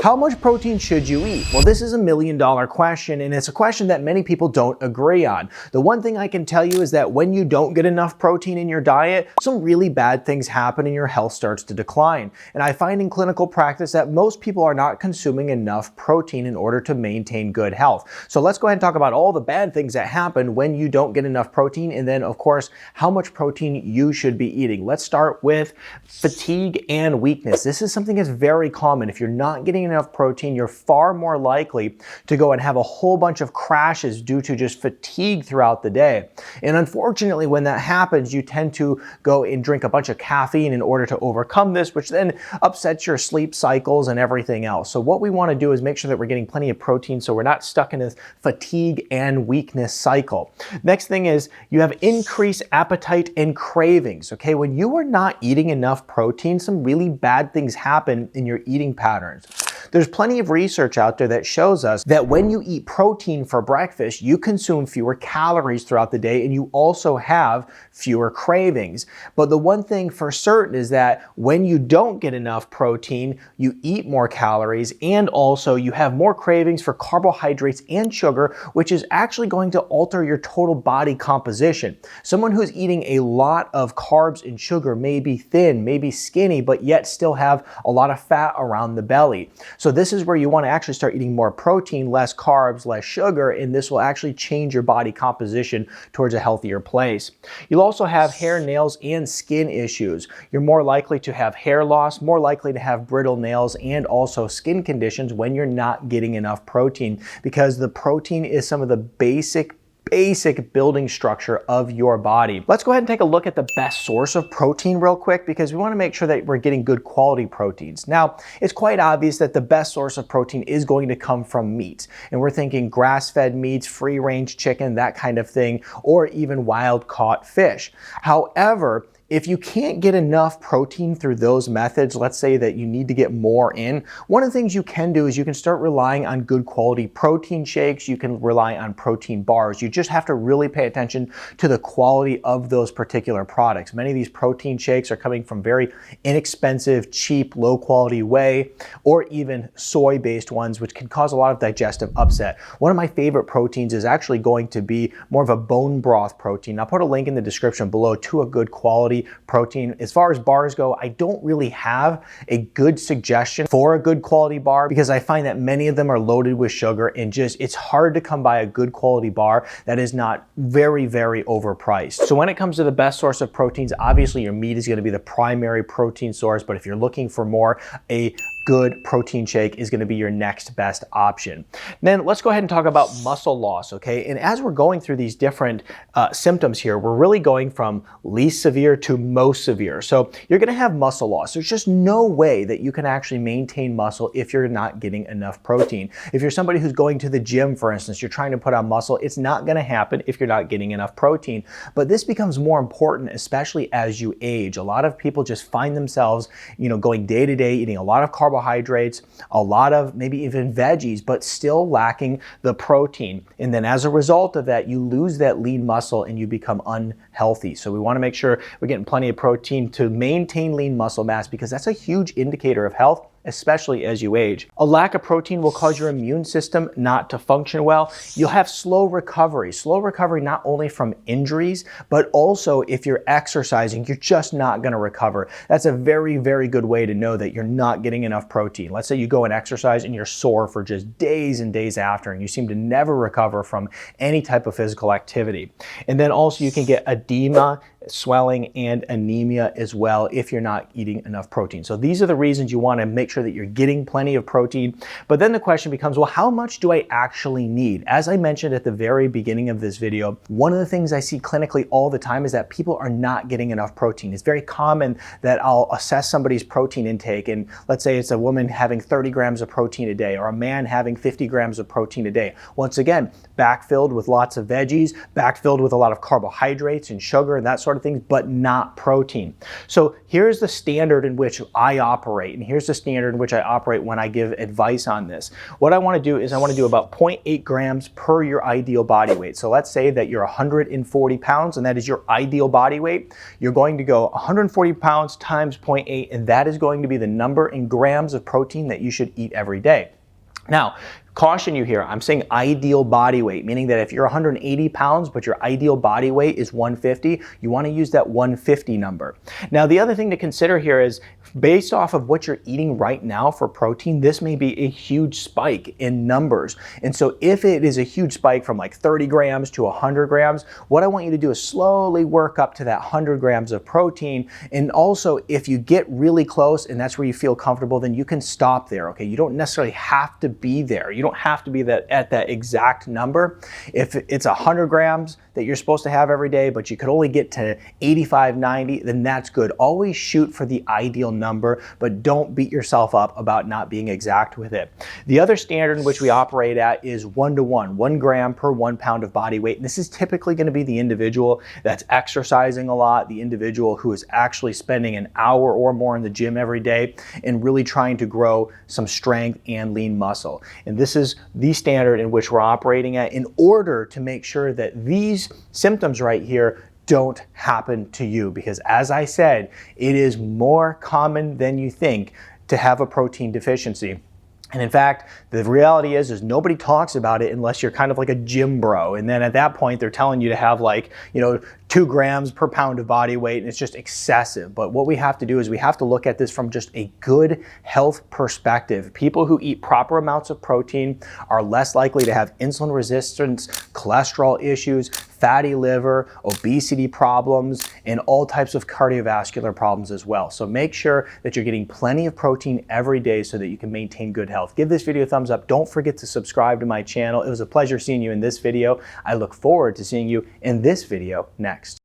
How much protein should you eat? Well, this is a million-dollar question, and it's a question that many people don't agree on. The one thing I can tell you is that when you don't get enough protein in your diet, some really bad things happen and your health starts to decline. And I find in clinical practice that most people are not consuming enough protein in order to maintain good health. So let's go ahead and talk about all the bad things that happen when you don't get enough protein, and then, of course, how much protein you should be eating. Let's start with fatigue and weakness. This is something that's very common. If you're not getting enough protein, you're far more likely to go and have a whole bunch of crashes due to just fatigue throughout the day. And unfortunately, when that happens, you tend to go and drink a bunch of caffeine in order to overcome this, which then upsets your sleep cycles and everything else. So what we want to do is make sure that we're getting plenty of protein so we're not stuck in this fatigue and weakness cycle. Next thing is you have increased appetite and cravings. Okay, when you are not eating enough protein, some really bad things happen in your eating patterns. There's plenty of research out there that shows us that when you eat protein for breakfast, you consume fewer calories throughout the day and you also have fewer cravings. But the one thing for certain is that when you don't get enough protein, you eat more calories and also you have more cravings for carbohydrates and sugar, which is actually going to alter your total body composition. Someone who's eating a lot of carbs and sugar may be thin, may be skinny, but yet still have a lot of fat around the belly. So this is where you want to actually start eating more protein, less carbs, less sugar, and this will actually change your body composition towards a healthier place. You'll also have hair, nails, and skin issues. You're more likely to have hair loss, more likely to have brittle nails, and also skin conditions when you're not getting enough protein, because the protein is some of the basic building structure of your body. Let's go ahead and take a look at the best source of protein real quick, because we want to make sure that we're getting good quality proteins. Now, it's quite obvious that the best source of protein is going to come from meat. And we're thinking grass-fed meats, free-range chicken, that kind of thing, or even wild-caught fish. However, if you can't get enough protein through those methods, let's say that you need to get more in, one of the things you can do is you can start relying on good quality protein shakes. You can rely on protein bars. You just have to really pay attention to the quality of those particular products. Many of these protein shakes are coming from very inexpensive, cheap, low quality whey, or even soy-based ones, which can cause a lot of digestive upset. One of my favorite proteins is actually going to be more of a bone broth protein. I'll put a link in the description below to a good quality protein. As far as bars go, I don't really have a good suggestion for a good quality bar because I find that many of them are loaded with sugar and just it's hard to come by a good quality bar that is not very, very overpriced. So when it comes to the best source of proteins, obviously your meat is going to be the primary protein source, but if you're looking for more, a good protein shake is going to be your next best option. Then let's go ahead and talk about muscle loss, okay? And as we're going through these different symptoms here, we're really going from least severe to most severe. So you're going to have muscle loss. There's just no way that you can actually maintain muscle if you're not getting enough protein. If you're somebody who's going to the gym, for instance, you're trying to put on muscle, it's not going to happen if you're not getting enough protein. But this becomes more important, especially as you age. A lot of people just find themselves, going day to day, eating a lot of carbohydrates, a lot of maybe even veggies, but still lacking the protein. And then as a result of that, you lose that lean muscle and you become unhealthy. So we want to make sure we're getting plenty of protein to maintain lean muscle mass because that's a huge indicator of health, especially as you age. A lack of protein will cause your immune system not to function well. You'll have slow recovery not only from injuries, but also if you're exercising, you're just not gonna recover. That's a very, very good way to know that you're not getting enough protein. Let's say you go and exercise and you're sore for just days and days after, and you seem to never recover from any type of physical activity. And then also you can get edema, swelling, and anemia as well if you're not eating enough protein. So these are the reasons you want to make sure that you're getting plenty of protein. But then the question becomes, well, how much do I actually need? As I mentioned at the very beginning of this video, one of the things I see clinically all the time is that people are not getting enough protein. It's very common that I'll assess somebody's protein intake, and let's say it's a woman having 30 grams of protein a day or a man having 50 grams of protein a day. Once again, backfilled with lots of veggies, backfilled with a lot of carbohydrates and sugar and that sort sort of things, but not protein. So here's the standard in which I operate, and here's the standard in which I operate when I give advice on this. What I want to do is I want to do about 0.8 grams per your ideal body weight. So let's say that you're 140 pounds and that is your ideal body weight. You're going to go 140 pounds times 0.8, and that is going to be the number in grams of protein that you should eat every day. Now, caution you here, I'm saying ideal body weight, meaning that if you're 180 pounds, but your ideal body weight is 150, you want to use that 150 number. Now, the other thing to consider here is based off of what you're eating right now for protein, this may be a huge spike in numbers. And so if it is a huge spike from like 30 grams to 100 grams, what I want you to do is slowly work up to that 100 grams of protein. And also, if you get really close and that's where you feel comfortable, then you can stop there, okay? You don't necessarily have to be there. You don't have to be at that exact number. If it's 100 grams that you're supposed to have every day, but you could only get to 85, 90, then that's good. Always shoot for the ideal number, but don't beat yourself up about not being exact with it. The other standard in which we operate at is 1-to-1, 1 gram per 1 pound of body weight. And this is typically going to be the individual that's exercising a lot, the individual who is actually spending an hour or more in the gym every day and really trying to grow some strength and lean muscle. And this is the standard in which we're operating at in order to make sure that these symptoms right here don't happen to you, because as I said, it is more common than you think to have a protein deficiency. And in fact, the reality is nobody talks about it unless you're kind of like a gym bro. And then at that point, they're telling you to have 2 grams per pound of body weight, and it's just excessive. But what we have to do is we have to look at this from just a good health perspective. People who eat proper amounts of protein are less likely to have insulin resistance, cholesterol issues, fatty liver, obesity problems, and all types of cardiovascular problems as well. So make sure that you're getting plenty of protein every day so that you can maintain good health. Give this video a thumbs up. Don't forget to subscribe to my channel. It was a pleasure seeing you in this video. I look forward to seeing you in this video next.